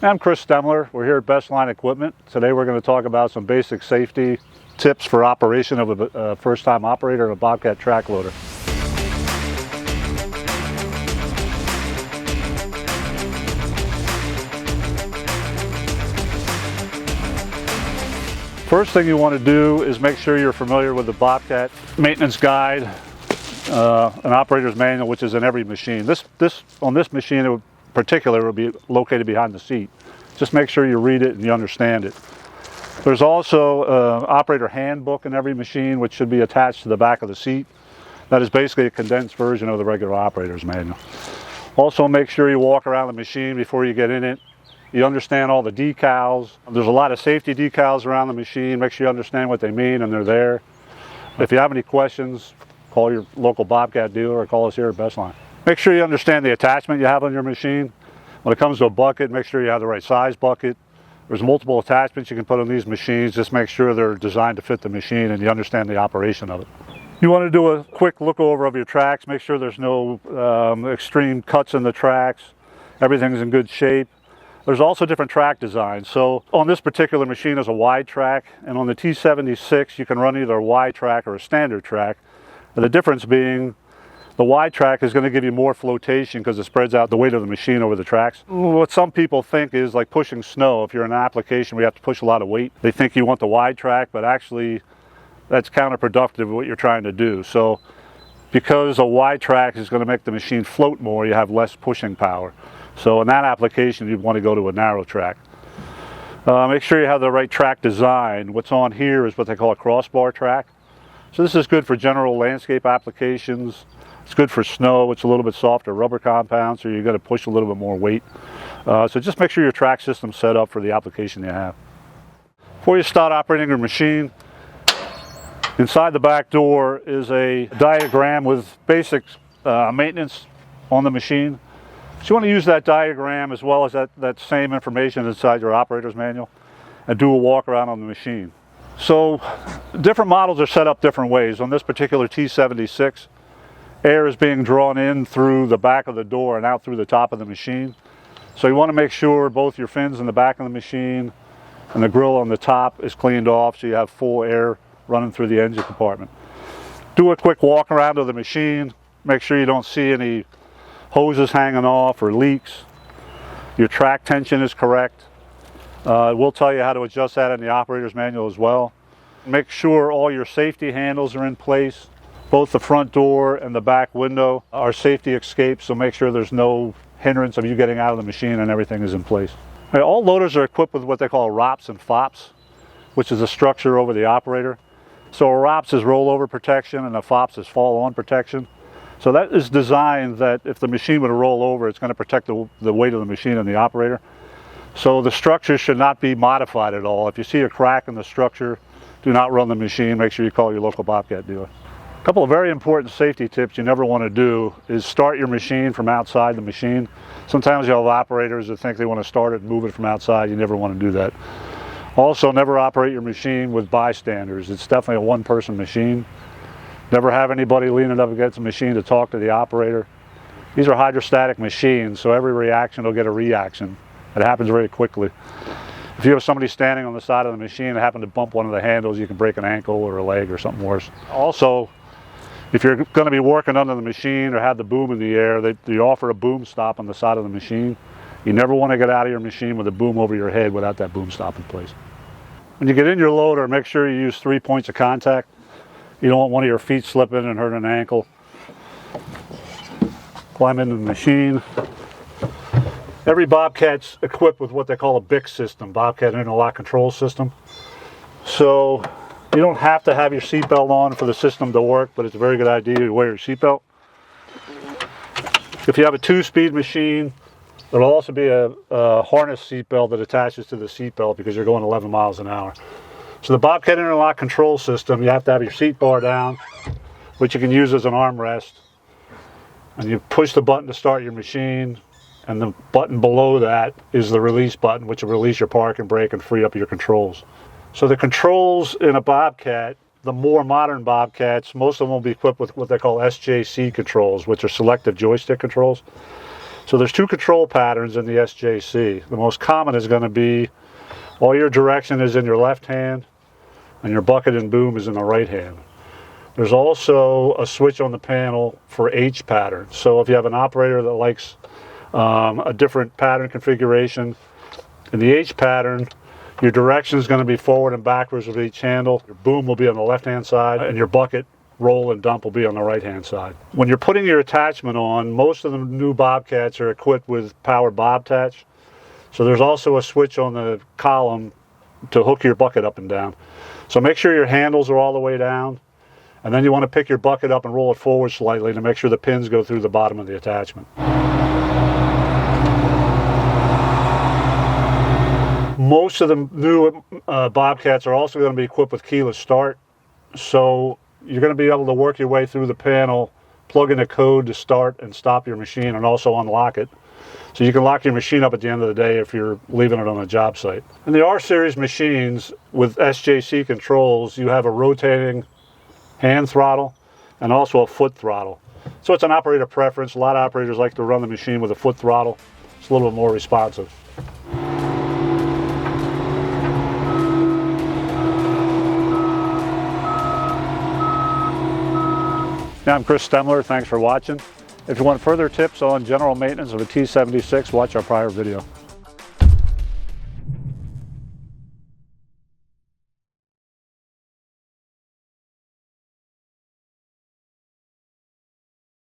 I'm Chris Stemler. We're here at Best Line Equipment. Today we're going to talk about some basic safety tips for operation of a first-time operator of a Bobcat Track Loader. First thing you want to do is make sure you're familiar with the Bobcat maintenance guide, an operator's manual, which is in every machine. On this machine in particular, it will be located behind the seat. Just make sure you read it and you understand it. There's also an operator handbook in every machine, which should be attached to the back of the seat. That is basically a condensed version of the regular operator's manual. Also, make sure you walk around the machine before you get in it. You understand all the decals. There's a lot of safety decals around the machine. Make sure you understand what they mean and they're there. If you have any questions, call your local Bobcat dealer or call us here at Best Line. Make sure you understand the attachment you have on your machine. When it comes to a bucket, make sure you have the right size bucket. There's multiple attachments you can put on these machines. Just make sure they're designed to fit the machine and you understand the operation of it. You want to do a quick look over of your tracks. Make sure there's no extreme cuts in the tracks. Everything's in good shape. There's also different track designs. So on this particular machine is a wide track, and on the T76 you can run either a wide track or a standard track. And the difference being the wide track is going to give you more flotation because it spreads out the weight of the machine over the tracks. What some people think is like pushing snow. If you're in an application where you have to push a lot of weight, they think you want the wide track, but actually that's counterproductive with what you're trying to do. So because a wide track is going to make the machine float more, you have less pushing power. So in that application, you'd want to go to a narrow track. Make sure you have the right track design. What's on here is what they call a crossbar track. So this is good for general landscape applications. It's good for snow. It's a little bit softer rubber compound, so you've got to push a little bit more weight. So just make sure your track system's set up for the application you have. Before you start operating your machine, inside the back door is a diagram with basic maintenance on the machine. So you want to use that diagram as well as that same information inside your operator's manual and do a walk around on the machine. So different models are set up different ways. On this particular T76, air is being drawn in through the back of the door and out through the top of the machine. So you want to make sure both your fins in the back of the machine and the grill on the top is cleaned off so you have full air running through the engine compartment. Do a quick walk around of the machine. Make sure you don't see any hoses hanging off or leaks. Your track tension is correct. We'll tell you how to adjust that in the operator's manual as well. Make sure all your safety handles are in place. Both the front door and the back window are safety escapes, so make sure there's no hindrance of you getting out of the machine and everything is in place. All loaders are equipped with what they call ROPS and FOPS, which is a structure over the operator. So a ROPS is rollover protection and a FOPS is fall-on protection. So that is designed that if the machine were to roll over, it's going to protect the weight of the machine and the operator. So the structure should not be modified at all. If you see a crack in the structure, do not run the machine. Make sure you call your local Bobcat dealer. A couple of very important safety tips you never want to do is start your machine from outside the machine. Sometimes you have operators that think they want to start it and move it from outside. You never want to do that. Also, never operate your machine with bystanders. It's definitely a one-person machine. Never have anybody leaning up against the machine to talk to the operator. These are hydrostatic machines, so every reaction will get a reaction. It happens very quickly. If you have somebody standing on the side of the machine and happen to bump one of the handles, you can break an ankle or a leg or something worse. Also, if you're going to be working under the machine or have the boom in the air, they offer a boom stop on the side of the machine. You never want to get out of your machine with a boom over your head without that boom stop in place. When you get in your loader, make sure you use 3 points of contact. You don't want one of your feet slipping and hurt an ankle. Climb into the machine. Every Bobcat's equipped with what they call a BIC system, Bobcat Interlock Control System. So you don't have to have your seatbelt on for the system to work, but it's a very good idea to wear your seatbelt. If you have a 2-speed machine, there'll also be a harness seatbelt that attaches to the seatbelt because you're going 11 miles an hour. So the Bobcat Interlock Control System, you have to have your seat bar down, which you can use as an armrest. And you push the button to start your machine, and the button below that is the release button, which will release your park and brake and free up your controls. So the controls in a Bobcat, the more modern Bobcats, most of them will be equipped with what they call SJC controls, which are selective joystick controls. So there's two control patterns in the SJC. The most common is going to be all your direction is in your left hand and your bucket and boom is in the right hand. There's also a switch on the panel for H pattern. So if you have an operator that likes a different pattern configuration, in the H pattern, your direction is going to be forward and backwards with each handle. Your boom will be on the left-hand side, and your bucket, roll, and dump will be on the right-hand side. When you're putting your attachment on, most of the new Bobcats are equipped with powered Bobcats. So there's also a switch on the column to hook your bucket up and down. So make sure your handles are all the way down, and then you want to pick your bucket up and roll it forward slightly to make sure the pins go through the bottom of the attachment. Most of the new Bobcats are also going to be equipped with keyless start, so you're going to be able to work your way through the panel, plug in a code to start and stop your machine, and also unlock it. So you can lock your machine up at the end of the day if you're leaving it on a job site. In the R-Series machines with SJC controls, you have a rotating hand throttle and also a foot throttle. So it's an operator preference. A lot of operators like to run the machine with a foot throttle. It's a little bit more responsive. I'm Chris Stemler. Thanks for watching. If you want further tips on general maintenance of a T76, watch our prior video.